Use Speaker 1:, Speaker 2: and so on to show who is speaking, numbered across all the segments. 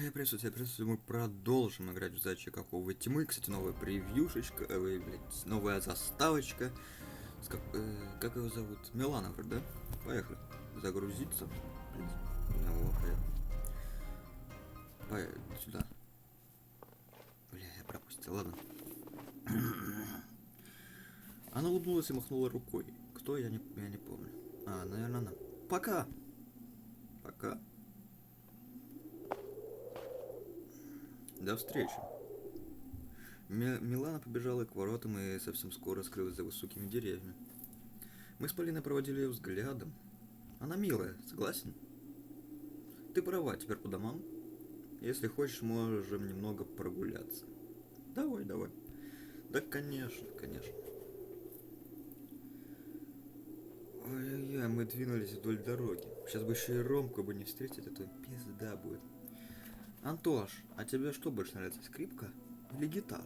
Speaker 1: Я приветствую, мы продолжим играть в Зайчика Какого Тьмы. Кстати, новая превьюшечка, новая заставочка. Как его зовут? Милана, вроде, да? Поехали. Загрузиться. Ну, поехали. Сюда. Бля, я пропустил, ладно. Она улыбнулась и махнула рукой. Кто, я не помню. Наверное, она. Пока! Пока. До встречи. Милана побежала к воротам и совсем скоро скрылась за высокими деревьями. Мы с Полиной проводили ее взглядом. Она милая, согласен? Ты права, теперь по домам. Если хочешь, можем немного прогуляться. Давай. Да, конечно. Ой-ой-ой, мы двинулись вдоль дороги. Сейчас бы еще и Ромку бы не встретить, а то пизда будет. Антош, а тебе что больше нравится, скрипка или гитара?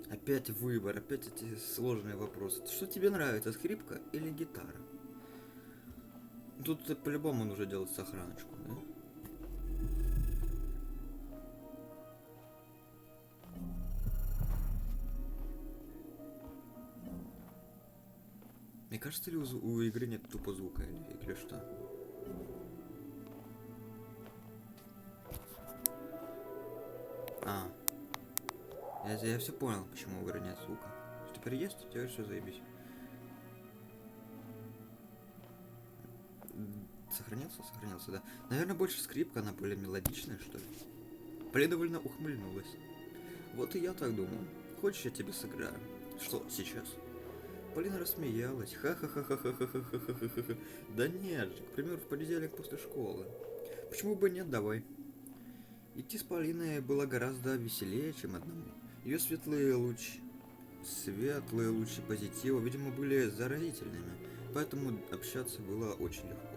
Speaker 1: Опять выбор, опять эти сложные вопросы. Что тебе нравится, скрипка или гитара? Тут по-любому нужно делать сохраночку, да? Мне кажется, ли у игры нет тупо звука или что? Я все понял, почему у игры нет звука. Теперь есть, теперь все заебись. Сохранился, да. Наверное, больше скрипка, она более мелодичная, что ли. Поле довольно ухмыльнулась. Вот и я так думаю. Хочешь, я тебе сыграю? Что, сейчас? Полина рассмеялась. Ха-ха-ха-ха-ха-ха-ха-ха-ха-ха. Да нет же, к примеру, в понедельник после школы. Почему бы нет, давай. Идти с Полиной было гораздо веселее, чем одному. Ее светлые лучи позитива, видимо, были заразительными, поэтому общаться было очень легко.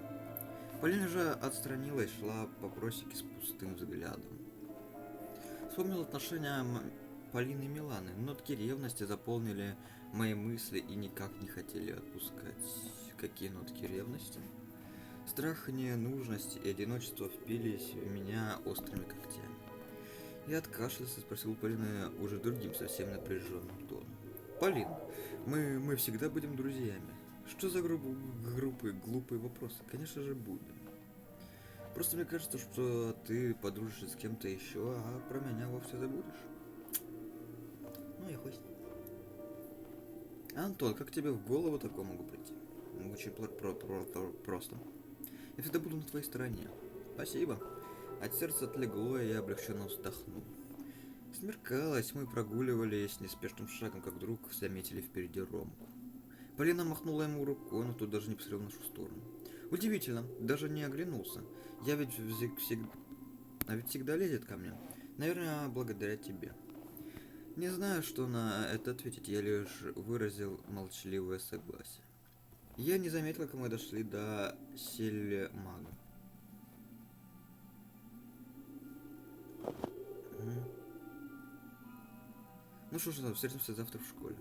Speaker 1: Полина же отстранилась, шла по просеке с пустым взглядом. Вспомнил отношения Полины и Миланы, нотки ревности заполнили мои мысли и никак не хотели отпускать. Какие нотки ревности? Страх, ненужность и одиночество впились в меня острыми когтями. Я откашлялся и спросил Полины уже другим, совсем напряженным тоном. Полин, мы всегда будем друзьями. Что за глупые вопросы? Конечно же будем. Просто мне кажется, что ты подружишься с кем-то еще, а про меня вовсе забудешь. Ну и хуй с ним. Антон, как тебе в голову такое могу прийти? Очень просто. Я всегда буду на твоей стороне. Спасибо. От сердца отлегло, и я облегченно вздохнул. Смеркалось, мы прогуливались неспешным шагом, как вдруг заметили впереди Ромку. Полина махнула ему рукой, но тот даже не посмотрел в нашу сторону. Удивительно, даже не оглянулся. Я ведь всегда лезет ко мне. Наверное, благодаря тебе. Не знаю, что на это ответить, я лишь выразил молчаливое согласие. Я не заметил, как мы дошли до Сельмага. Ну что ж, встретимся завтра в школе.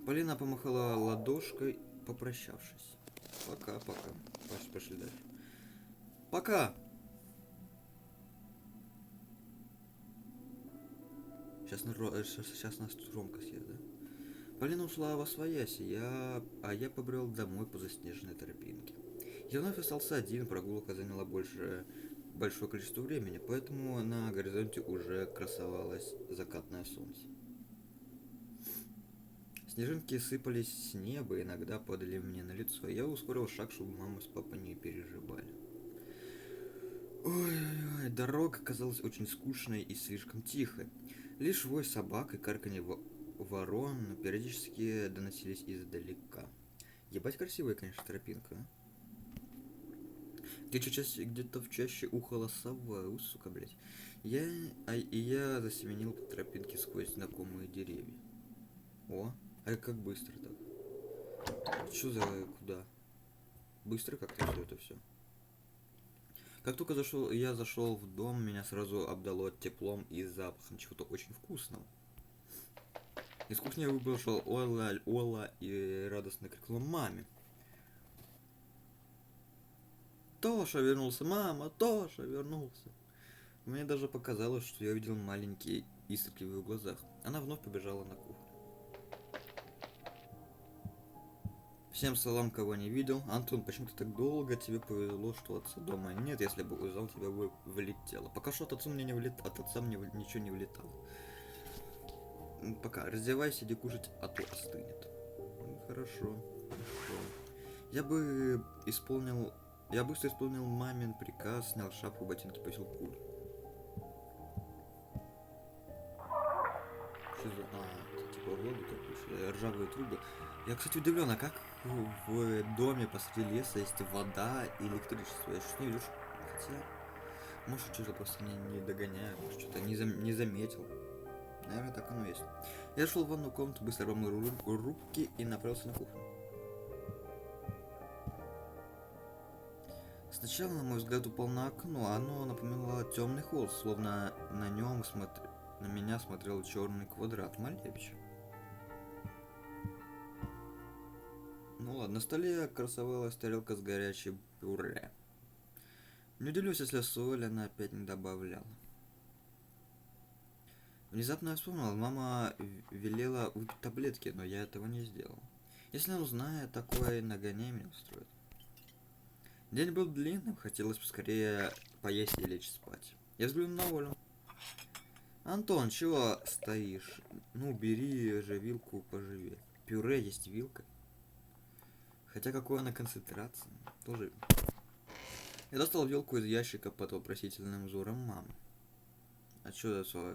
Speaker 1: Полина помахала ладошкой, попрощавшись. Пока. Пошли дальше. Пока! Сейчас нас тут Ромка съест, да? Полина ушла восвояси, я побрел домой по заснеженной тропинке. Я вновь остался один, прогулка заняла большое количество времени, поэтому на горизонте уже красовалось закатное солнце. Снежинки сыпались с неба, иногда падали мне на лицо. Я ускорил шаг, чтобы мама с папой не переживали. Ой, дорога казалась очень скучной и слишком тихой. Лишь вой собак и карканье ворон периодически доносились издалека. Ебать красивая, конечно, тропинка, а? Где-то в чаще ухала сова, сука, блять. Я засеменил по тропинке сквозь знакомые деревья. О, как быстро так. Что за куда? Быстро как-то все. Как только я зашел в дом, меня сразу обдало теплом и запахом чего-то очень вкусного. Из кухни выбежал Ола и радостно крикнул маме. Тоша вернулся, мама, Тоша вернулся. Мне даже показалось, что я увидел маленькие искорки в ее глазах. Она вновь побежала на кухню. Всем салам, кого не видел. Антон, почему ты так долго? Тебе повезло, что отца дома нет. Если бы узнал, тебя бы влетело. Пока что от отца мне не от отца мне ничего не влетало. Пока. Раздевайся, иди кушать, а то остынет. Хорошо. Я быстро исполнил мамин приказ, снял шапку, ботинки, повесил куртку. Что за... это типа воду такую, ржавые трубы. Я, кстати, удивлен, а как в доме посреди леса есть вода и электричество? Я что-то не вижу. Хотя, может, что-то просто не догоняю, может, что-то не заметил. Наверное, так оно есть. Я шел в ванную комнату, быстро помыл руки и направился на кухню. Сначала, на мой взгляд, упал на окно. Оно напоминало темный холст, словно на нем на меня смотрел черный квадрат. Малевич. Ну ладно, на столе красовалась тарелка с горячим пюре. Не удивлюсь, если соль она опять не добавляла. Внезапно я вспомнил, мама велела выпить таблетки, но я этого не сделал. Если он узнает такое, нагоняй меня устроит. День был длинным, хотелось скорее поесть и лечь спать. Я взглянул на Олю. Антон, чего стоишь? Ну, бери же вилку поживее. Пюре есть вилка. Хотя какой она концентрация. Тоже. Я достал вилку из ящика под вопросительным взором мамы. А чё за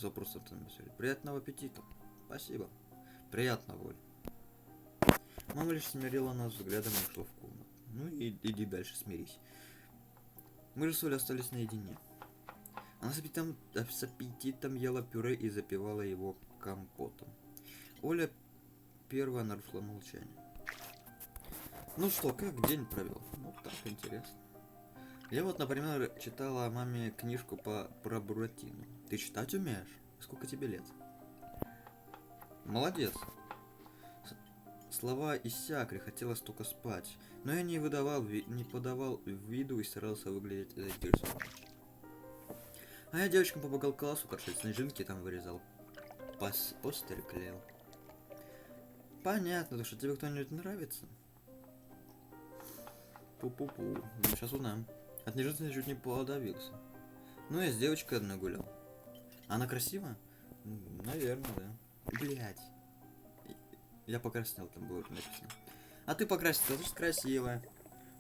Speaker 1: вопросом там? Приятного аппетита. Спасибо. Приятного, Оль. Мама лишь смирила нас взглядом и ушла в комнату. Ну и иди дальше, смирись. Мы же с Олей остались наедине. Она с аппетитом ела пюре и запивала его компотом. Оля первая нарушила молчание. Ну что, как день провел? Ну так, интересно. Я вот, например, читала маме книжку про Буратино. Ты читать умеешь? Сколько тебе лет? Молодец. Слова иссякли, хотелось только спать. Но я не подавал виду и старался выглядеть заинтересованным. А я девочкам помогал классу крошить снежинки, там вырезал. Постер клеил. Понятно, что тебе кто-нибудь нравится? Пу-пу-пу. Сейчас узнаем. От неожиданности чуть не подавился. Ну, я с девочкой одной гулял. Она красивая? Наверное, да. Блять. Я покраснел, там было написано. А ты покрасила, ты же красивая.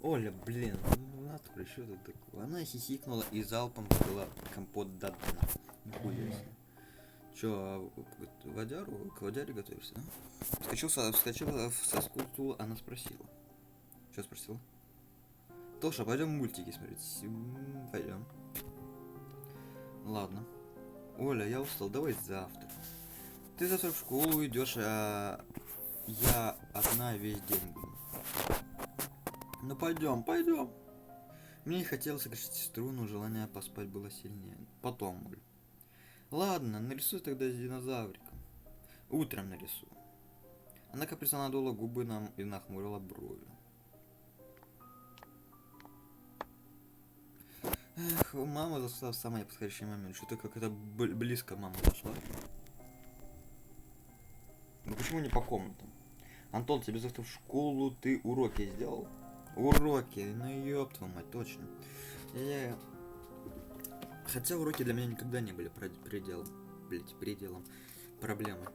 Speaker 1: Оля, блин, ну натуре, что это такое? Она хихикнула и залпом выпила компот до дна. Нихуя себе. Чё, к водяре готовишься, да? Вскочила со стула, она спросила. Что спросила? Тоша, пойдем мультики смотреть. Пойдем. Ладно. Оля, я устал, давай завтра. Ты завтра в школу идешь, а я одна весь день буду. Ну пойдем. Мне не хотелось сократить сестру, но желание поспать было сильнее. Потом, Оль. Ладно, нарисуй тогда с динозавриком. Утром нарисую. Она капризно надула губы нам и нахмурила брови. Эх, мама зашла в самый подходящий момент. Что-то как это близко мама зашла. Ну почему не по комнатам? Антон, тебе завтра в школу, ты уроки сделал? Уроки, ну ёб твою мать, точно. Хотя уроки для меня никогда не были пределом проблемы.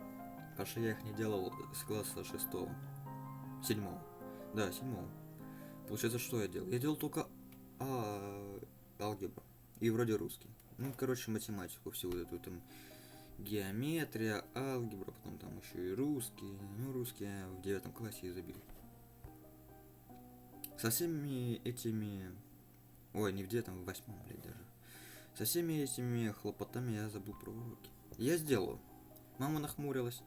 Speaker 1: Потому что я их не делал с класса 6-го. 7-го. Да, 7-го. Получается, что я делал? Я делал только алгебра. И вроде русский. Ну, короче, математику, всю вот эту там геометрия, алгебра, потом там еще и русский. Ну, русский я в 9 классе и забил. Со всеми этими... Ой, не в 9, в 8, блядь, даже. Со всеми этими хлопотами я забыл про уроки. Я сделал. Мама нахмурилась.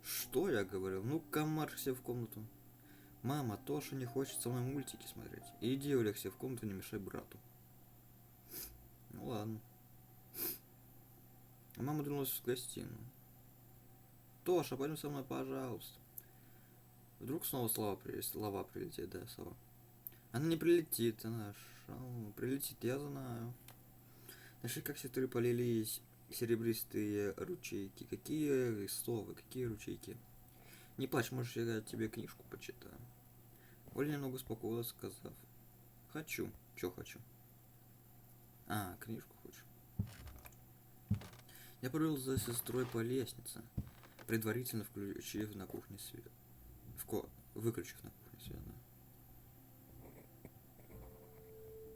Speaker 1: Что я говорил? Ну-ка, марш себе в комнату. Мама, Тоша не хочет со мной мультики смотреть. Иди, Олег, себе в комнату, не мешай брату. Ну ладно. А мама двинулась в гостиную. Тоша, пойдем со мной, пожалуйста. Вдруг снова слова прилетит, да, сова. Она не прилетит, она прилетит, я знаю. Нашли, как сестры полились серебристые ручейки. Какие совы, какие ручейки. Не плачь, можешь, я тебе книжку почитаю. Оля немного успокоилась, сказав: хочу. Чё хочу? А, книжку хочешь. Я провел за сестрой по лестнице, предварительно включив на кухне свет. Выключив на кухне свет, да.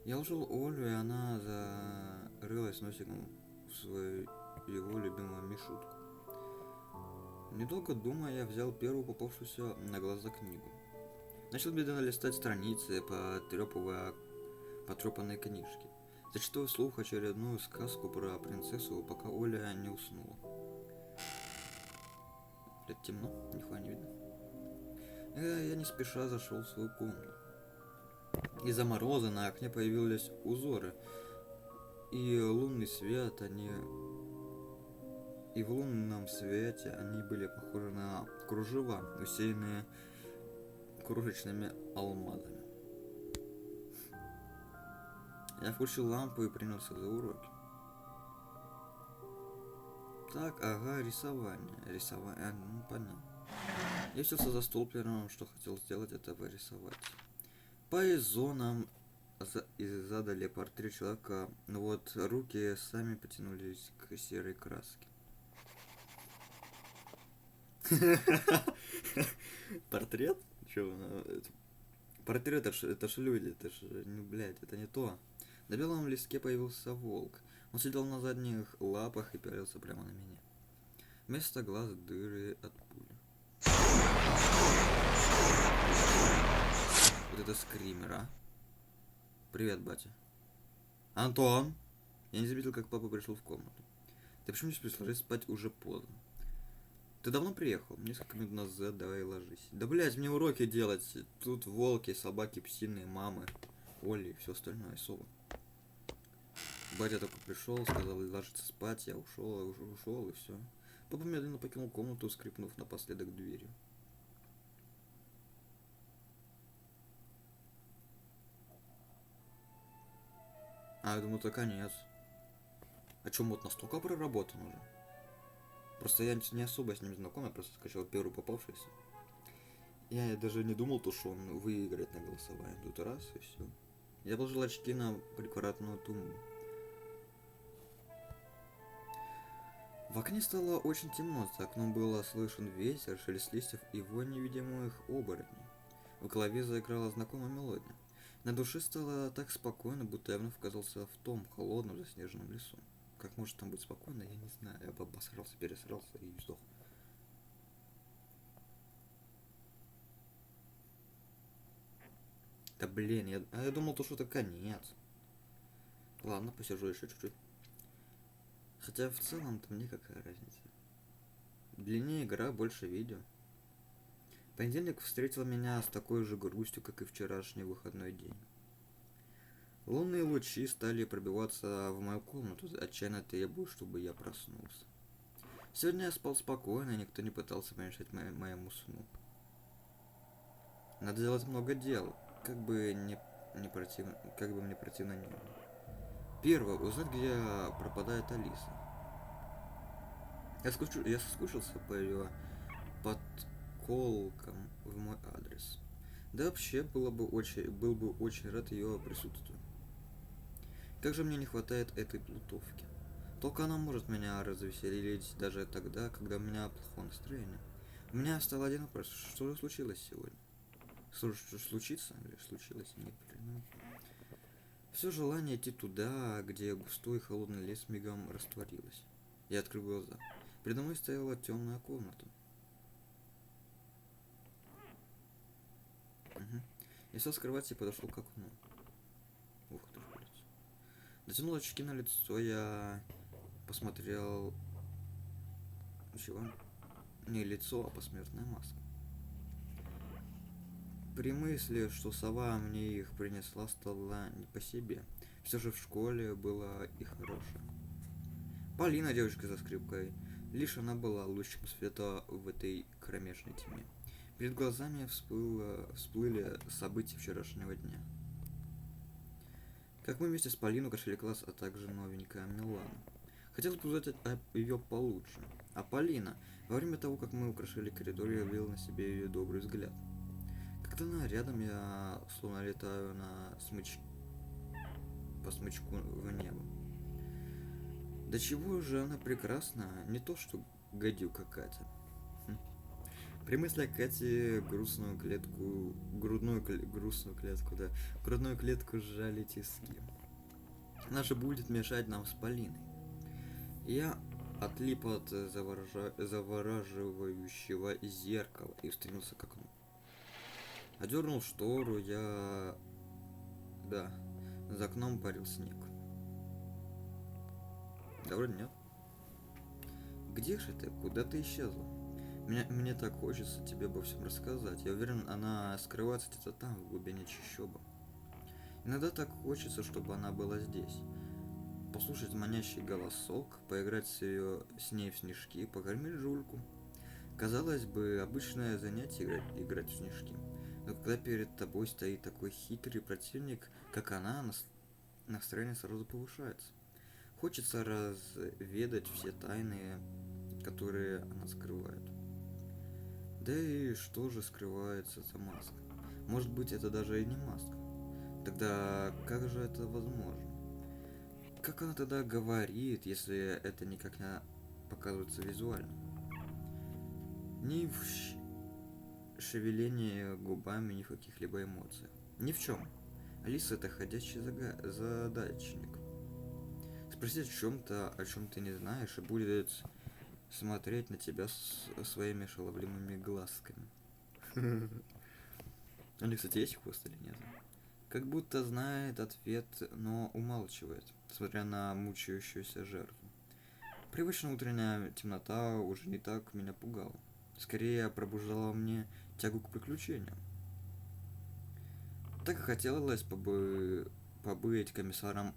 Speaker 1: Я ушел Олю, и она зарылась носиком в свою его любимую мишутку. Недолго думая, я взял первую попавшуюся на глаза книгу. Начал медленно листать страницы, потрепанные книжки. Зачитывая вслух очередную сказку про принцессу, пока Оля не уснула. Блядь, темно, нихуя не видно. Я не спеша зашел в свою комнату. Из-за мороза на окне появились узоры, и лунный свет, и в лунном свете они были похожи на кружева, усеянные крошечными алмазами. Я включил лампу и принялся за уроки. Так, ага, рисование, ну понятно. Я селся за стол, первым, что хотел сделать, это вырисовать. По зонам задали портрет человека, но вот руки сами потянулись к серой краске. Портрет? Чё? Портрет это ж люди, это ж, ну, блядь, это не то. На белом листке появился волк. Он сидел на задних лапах и пялился прямо на меня. Вместо глаз дыры от пули. Вот это скример, а? Привет, батя. Антон! Я не заметил, как папа пришел в комнату. Ты почему не спишь? Ложись спать, уже поздно. Ты давно приехал? Несколько минут назад, давай ложись. Да, блять, мне уроки делать. Тут волки, собаки, псины, мамы, Оли и все остальное, совы. Батя только пришел, сказал ложиться спать, я ушел и все. Папа медленно покинул комнату, скрипнув напоследок дверью. А, я думаю, это конец. А чё, мод настолько проработан уже? Просто я не особо с ним знаком, я просто скачал первую попавшуюся. Я даже не думал, что он выиграет на голосовании. Тут раз и все. Я положил очки на приквадратную тумбу. В окне стало очень темно, за окном было слышен ветер, шелест листьев и вонь невидимых оборотней. В голове заиграла знакомая мелодия. На душе стало так спокойно, будто я вновь оказался в том холодном заснеженном лесу. Как может там быть спокойно, я не знаю. Я бы обосрался, пересрался и сдох. Да блин, я думал, что это конец. Ладно, посижу еще чуть-чуть. Хотя в целом-то мне какая разница. Длиннее игра, больше видео. Понедельник встретил меня с такой же грустью, как и вчерашний выходной день. Лунные лучи стали пробиваться в мою комнату, отчаянно требуя, чтобы я проснулся. Сегодня я спал спокойно, и никто не пытался помешать моему сну. Надо делать много дел, как бы мне противно не было. Первое, узнать, где пропадает Алиса. Я соскучился по ее подколкам в мой адрес. Да вообще был бы очень рад ее присутствию. Как же мне не хватает этой плутовки. Только она может меня развеселить даже тогда, когда у меня плохое настроение. У меня стал один вопрос. Что же случилось сегодня? Что случится? Или случилось? Нет, блин. Все желание идти туда, где густой холодный лес мигом растворилось. Я открыл глаза. Передо мной стояла темная комната. Угу. Я сел с кровати и подошел к окну. Ух ты, блядь. Натянул очки на лицо, я посмотрел... Чего? Не лицо, а посмертная маска. При мысли, что сова мне их принесла, стало не по себе. Все же в школе было и хорошее. Полина, девочка за скрипкой, лишь она была лучиком света в этой кромешной тьме. Перед глазами всплыли события вчерашнего дня. Как мы вместе с Полиной украшали класс, а также новенькая Милана. Хотелось бы узнать ее получше. А Полина, во время того, как мы украшали коридор, я ловил на себе ее добрый взгляд. Когда она рядом, я словно летаю по смычку в небо. Да чего же она прекрасна, не то что гадюка Катя. При мысли о Кате грудную клетку сжали тиски. Она же будет мешать нам с Полиной. Я отлип от завораживающего зеркала и устремился к окну. Одернул штору, Да, за окном парил снег. Да вроде нет. Где же ты? Куда ты исчезла? Мне так хочется тебе обо всем рассказать. Я уверен, она скрывается где-то там, в глубине чащобы. Иногда так хочется, чтобы она была здесь. Послушать манящий голосок, поиграть с ней в снежки, покормить жульку. Казалось бы, обычное занятие играть в снежки. Но когда перед тобой стоит такой хитрый противник, как она, настроение сразу повышается. Хочется разведать все тайны, которые она скрывает. Да и что же скрывается за маской? Может быть, это даже и не маска. Тогда как же это возможно? Как она тогда говорит, если это никак не показывается визуально? Ни в шевелении губами, ни в каких-либо эмоциях. Ни в чем. Алиса — это ходячий задачник. Спросить о чем ты не знаешь, и будет смотреть на тебя своими шаловливыми глазками. У них, кстати, есть хвост или нет? Как будто знает ответ, но умалчивает, смотря на мучающуюся жертву. Привычная утренняя темнота уже не так меня пугала. Скорее пробуждала мне тягу к приключениям. Так и хотелось побыть комиссаром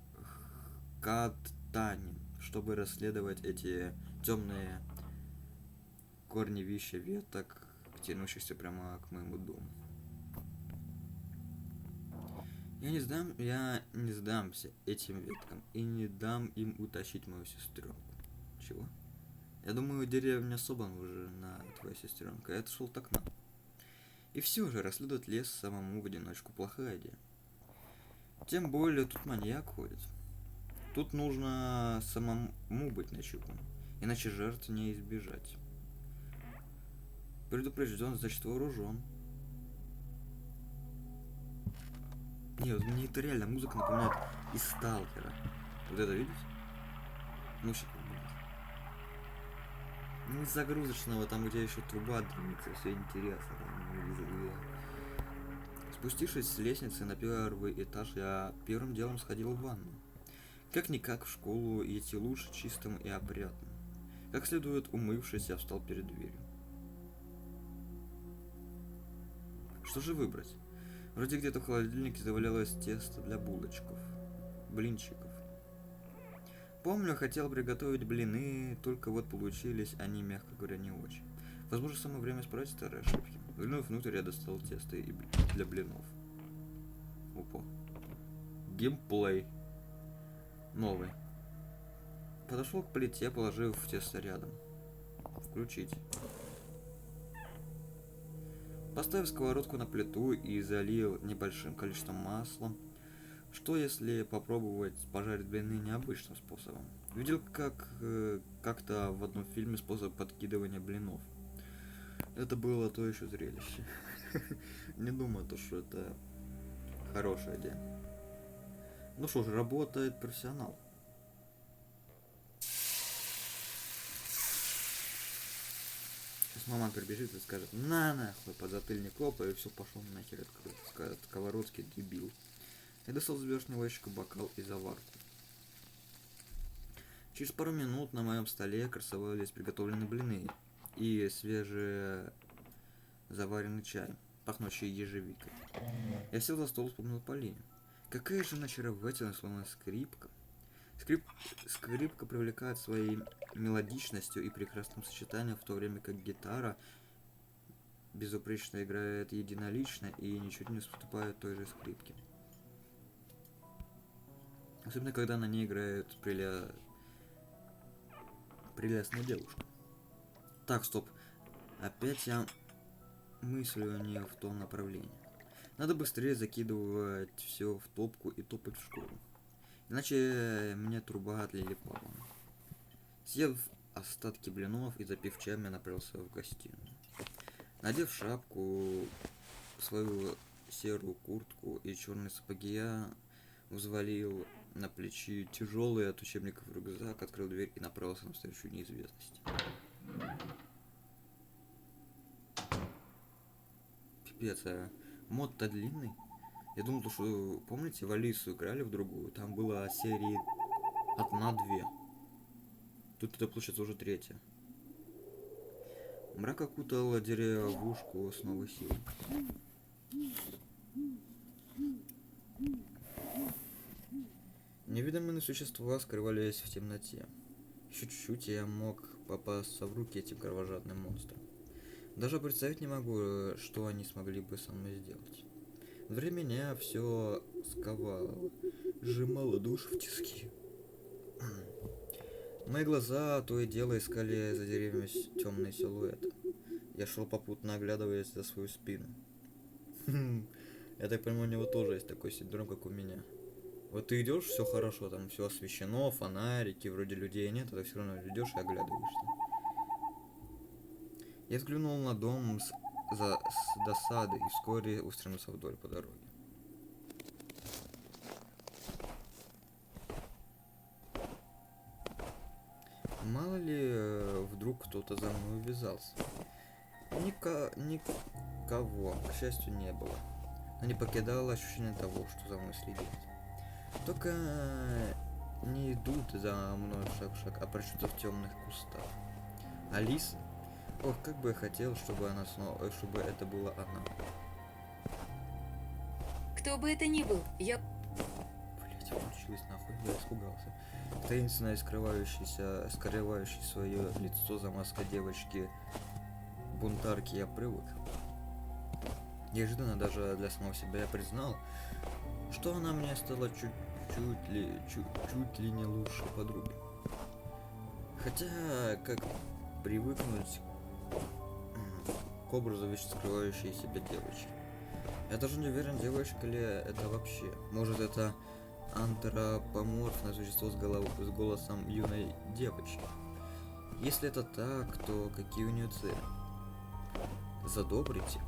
Speaker 1: Каттани, чтобы расследовать эти темные корневища веток, тянущихся прямо к моему дому. Я не сдамся этим веткам и не дам им утащить мою сестренку. Чего? Я думаю, деревня особо нужна твоя сестренка. Это шел так на. И все же расследовать лес самому в одиночку плохая идея. Тем более тут маньяк ходит. Тут нужно самому быть начеку, иначе жертв не избежать. Предупрежден, значит вооружен. Не, вот мне это реально музыка напоминает из Сталкера. Вот это видите? Ну, не загрузочного, там где еще труба дымится, все интересно. Спустившись с лестницы на первый этаж, я первым делом сходил в ванну. Как-никак в школу идти лучше чистым и опрятным. Как следует умывшись, я встал перед дверью. Что же выбрать? Вроде где-то в холодильнике завалялось тесто для блинчиков. Помню, хотел приготовить блины, только вот получились они, мягко говоря, не очень. Возможно, самое время исправить старые ошибки. Взглянув внутрь, я достал тесто для блинов. Опа. Геймплей. Новый. Подошел к плите, положив тесто рядом. Включить. Поставив сковородку на плиту и залил небольшим количеством масла. Что если попробовать пожарить блины необычным способом? Видел как-то в одном фильме способ подкидывания блинов. Это было то еще зрелище. Не думаю, что это хорошая идея. Ну что ж, работает профессионал. Сейчас мама прибежит и скажет: на нахуй, подзатыльник хлопа, и все, пошел нахер, скажет: сковородский дебил. Я достал с верхнего ящика бокал и заварку. Через пару минут на моем столе красовались приготовленные блины и свежий заваренный чай, пахнущий ежевикой. Я сел за стол и вспомнил Полине. Какая же она очаровательная, словно скрипка. Скрипка привлекает своей мелодичностью и прекрасным сочетанием, в то время как гитара безупречно играет единолично и ничуть не уступает той же скрипке. Особенно, когда на ней играет прелестная девушка. Так, стоп. Опять я мыслю не в том направлении. Надо быстрее закидывать все в топку и топать в школу. Иначе мне труба от Лилипова. Съев остатки блинов и запив чаем, я направился в гостиную. Надев шапку, свою серую куртку и черные сапоги, я взвалил на плечи тяжелый от учебников рюкзак, открыл дверь и направился на встречу неизвестности. Пипец, а мод-то длинный. Я думал, что, помните, в Алису играли в другую, там было серии 1-2. Тут это, получается, уже 3. Мрак окутал деревушку с новой силой. Невидимые существа скрывались в темноте. Еще чуть-чуть, и я мог попасться в руки этим кровожадным монстрам. Даже представить не могу, что они смогли бы со мной сделать. Внутри меня все сковало, сжимало душу в тиски. Мои глаза то и дело искали за деревьями темные силуэты. Я шел попутно, оглядываясь за свою спину. Я так понимаю, у него тоже есть такой синдром, как у меня. Вот ты идешь, все хорошо, там все освещено, фонарики, вроде людей нет, а ты все равно идешь и оглядываешься. Я взглянул на дом с досады и вскоре устремился вдоль по дороге. Мало ли, вдруг кто-то за мной увязался. Никого, к счастью, не было. Но не покидало ощущение того, что за мной следят. Только не идут за мной шаг в шаг, а прячутся в темных кустах. Алиса? Ох, как бы я хотел, чтобы она снова, чтобы это была она.
Speaker 2: Кто бы это ни был, я...
Speaker 1: Блять, включилась нахуй, я испугался. Таинственная, скрывающая свое лицо за маской девочки бунтарки я привык. Неожиданно даже для самого себя я признал, что она мне стала чуть ли не лучше подруги. Хотя, как привыкнуть к образу вечно скрывающей себя девочки. Я даже не уверен, девочка ли это вообще. Может, это антропоморфное существо с голосом юной девочки. Если это так, то какие у нее цели? Задобрить,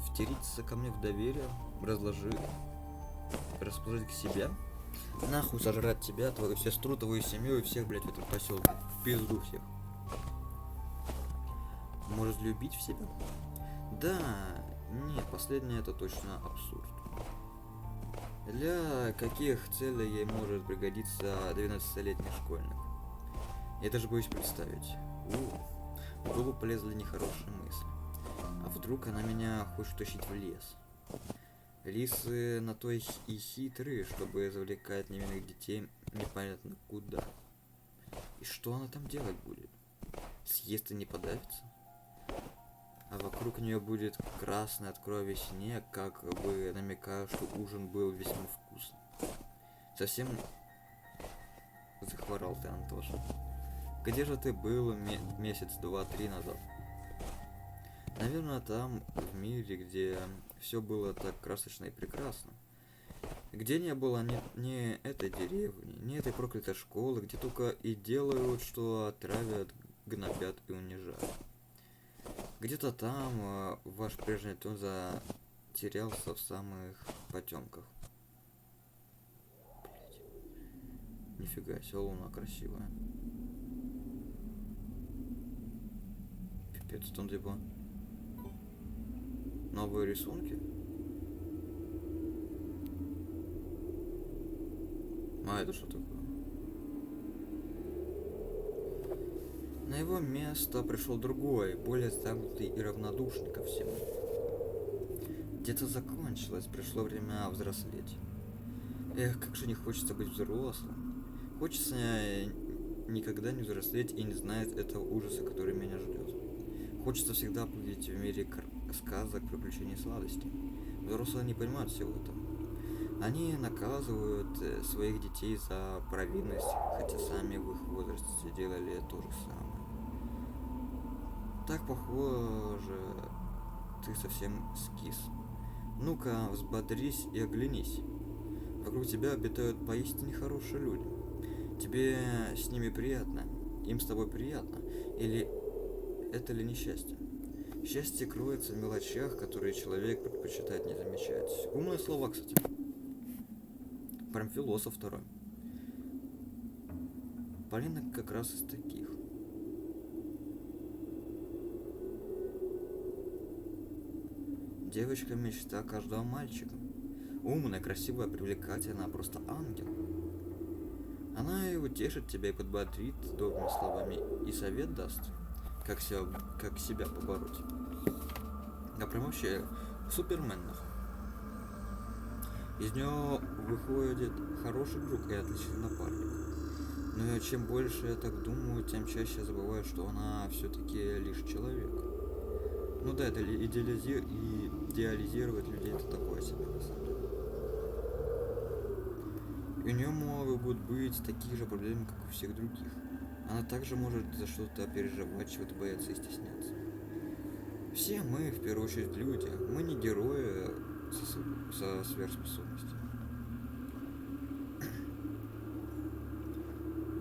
Speaker 1: втериться ко мне в доверие, расположить к себе, нахуй сожрать тебя, твою сестру, твою семью и всех, блять, в этом поселке. В пизду всех. Может, любить в себя? Да, нет, последнее это точно абсурд. Для каких целей ей может пригодиться 12-летний школьник? Я даже боюсь представить. В голову полезли нехорошие мысли. А вдруг она меня хочет тащить в лес? Лисы на то и хитрые, чтобы завлекать невинных детей непонятно куда. И что она там делать будет? Съест и не подавится? А вокруг нее будет красный от крови снег, как бы намекая, что ужин был весьма вкусный. Совсем захворал ты, Антоша. Где же ты был месяц, 2-3 назад? Наверное, там, в мире, где все было так красочно и прекрасно. Где не было ни этой деревни, ни этой проклятой школы, где только и делают, что отравят, гнобят и унижают. Где-то там ваш прежний тон затерялся в самых потемках. Блять. Нифига себе, луна красивая. Пипец, там типа новые рисунки. А это что такое? На его место пришел другой, более замкнутый и равнодушный ко всему. Где-то закончилось, пришло время взрослеть. Эх, как же не хочется быть взрослым. Хочется никогда не взрослеть и не знать этого ужаса, который меня ждет. Хочется всегда быть в мире сказок, приключений и сладостей. Взрослые не понимают всего этого. Они наказывают своих детей за провинность, хотя сами в их возрасте делали то же самое. Так похоже, ты совсем скис. Ну-ка, взбодрись и оглянись. Вокруг тебя обитают поистине хорошие люди. Тебе с ними приятно? Им с тобой приятно? Или это ли несчастье? Счастье кроется в мелочах, которые человек предпочитает не замечать. Умные слова, кстати. Прям философ второй. Полина как раз из таких. Девочка мечта каждого мальчика. Умная, красивая, привлекательная, просто ангел. Она и утешит тебя и подбодрит добрыми словами и совет даст, как себя побороть. А прям вообще супермен. Из него выходит хороший друг и отличный напарник. Но чем больше я так думаю, тем чаще я забываю, что она все-таки лишь человек. Ну да, это идеализировать людей это такое себе на самом деле. И у нее могут быть такие же проблемы, как у всех других. Она также может за что-то переживать, чего-то бояться и стесняться. Все мы, в первую очередь, люди. Мы не герои со сверхспособностями.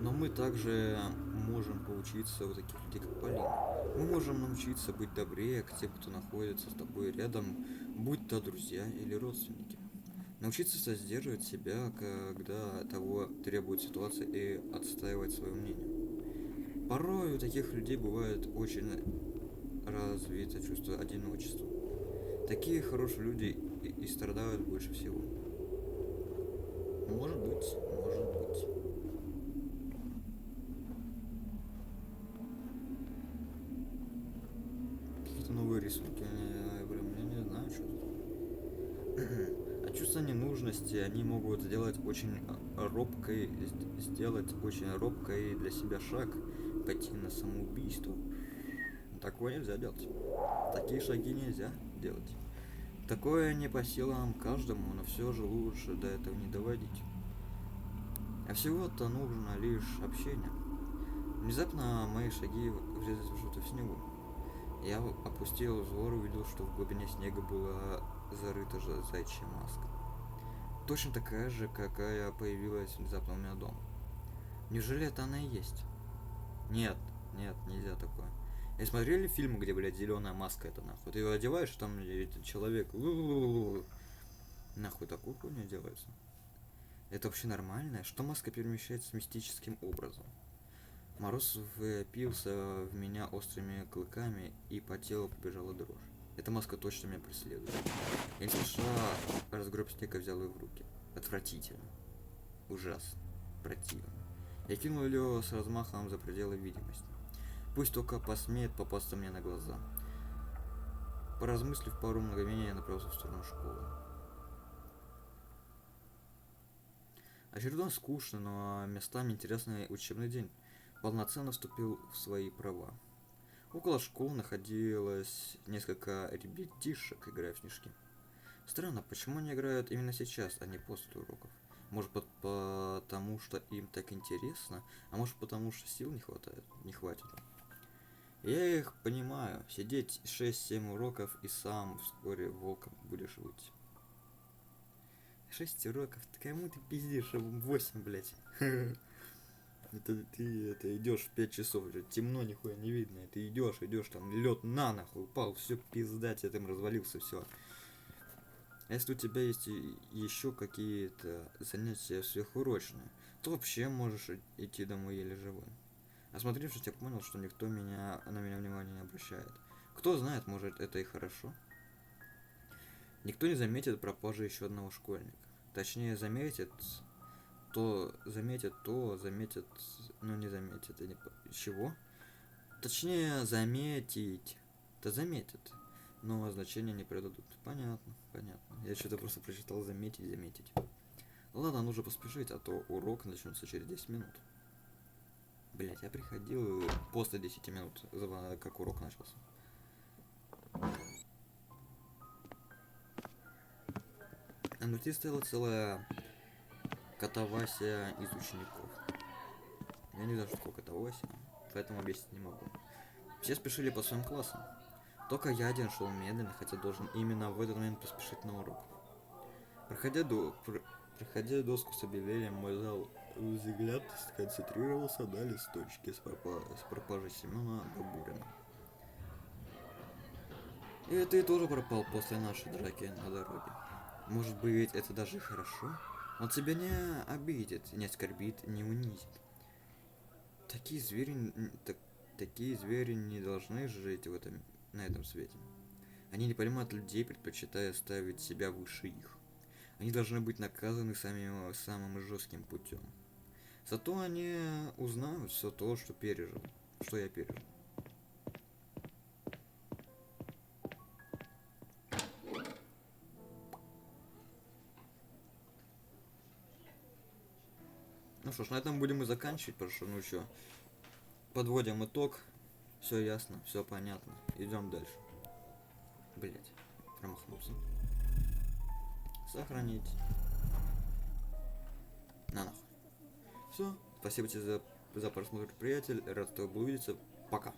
Speaker 1: Но мы также можем поучиться у таких людей, как Полина. Мы можем научиться быть добрее к тем, кто находится с тобой рядом, будь то друзья или родственники. Научиться сдерживать себя, когда того требует ситуация, и отстаивать свое мнение. Порой у таких людей бывает очень развито чувство одиночества. Такие хорошие люди и страдают больше всего. Может быть, может быть. Какие-то новые рисунки, я не знаю, что тут. А чувство ненужности они могут сделать очень робкой для себя шаг, пойти на самоубийство. Такое нельзя делать. Такие шаги нельзя делать. Такое не по силам каждому, но все же лучше до этого не доводить. А всего-то нужно лишь общение. Внезапно мои шаги врезались в что-то в снегу. Я опустил взор и увидел, что в глубине снега была зарыта же зайчья маска. Точно такая же, какая появилась внезапно у меня дома. Неужели это она и есть? Нет, нельзя такое. И смотрели фильмы, где, блядь, зеленая маска это нахуй? Ты ее одеваешь, там человек. Нахуй такую хуйню делается? Это вообще нормально? Что маска перемещается мистическим образом? Мороз впился в меня острыми клыками, и по телу побежала дрожь. Эта маска точно меня преследует. Я не спеша разгреб снег и взял ее в руки. Отвратительно. Ужасно. Противно. Я кинул ее с размахом за пределы видимости. Пусть только посмеет попасться мне на глаза. Поразмыслив пару мгновений, я направился в сторону школы. Очередной скучный, но местами интересный учебный день полноценно вступил в свои права. Около школы находилось несколько ребятишек, играя в снежки. Странно, почему они играют именно сейчас, а не после уроков? Может потому что им так интересно, а может потому что сил не хватит. Я их понимаю, сидеть 6-7 уроков и сам вскоре волком будешь выйти. 6 уроков, кому ты пиздишь? 8, блять. Это идешь в 5 часов, темно, нихуя не видно. Ты идешь, там лед на нахуй упал, все пизда, тебе там развалился, все. Если у тебя есть еще какие-то занятия сверхурочные, то вообще можешь идти домой еле живым. Осмотревшись, я понял, что никто на меня внимания не обращает. Кто знает, может, это и хорошо. Никто не заметит пропажи еще одного школьника. Точнее, заметит, но не заметит. Чего? Точнее, заметить. Да заметят, но значения не придадут. Понятно. Я что-то просто прочитал заметить. Ладно, нужно поспешить, а то урок начнется через 10 минут. Блять, я приходил после 10 минут, как урок начался. внутри стояла целая катавасия из учеников. Я не знаю, что такое катавасия, поэтому объяснить не могу. Все спешили по своим классам. Только я один шел медленно, хотя должен именно в этот момент поспешить на урок. Проходя доску с объявлением, мой взгляд сконцентрировался на листочке с пропажей Семена Бабурина. И ты тоже пропал после нашей драки на дороге. Может быть, это даже и хорошо? Он тебя не обидит, не оскорбит, не унизит. Такие звери не должны жить на этом свете. Они не понимают людей, предпочитая ставить себя выше их. Они должны быть наказаны самым жестким путем. Зато они узнают все то, что я пережил. Ну что ж, на этом будем и заканчивать, потому что, ну что, подводим итог. Все ясно, все понятно. Идем дальше. Блять, промахнулся. Сохранить. На нахуй. Все, спасибо тебе за просмотр, приятель. Рад с тобой увидеться. Пока.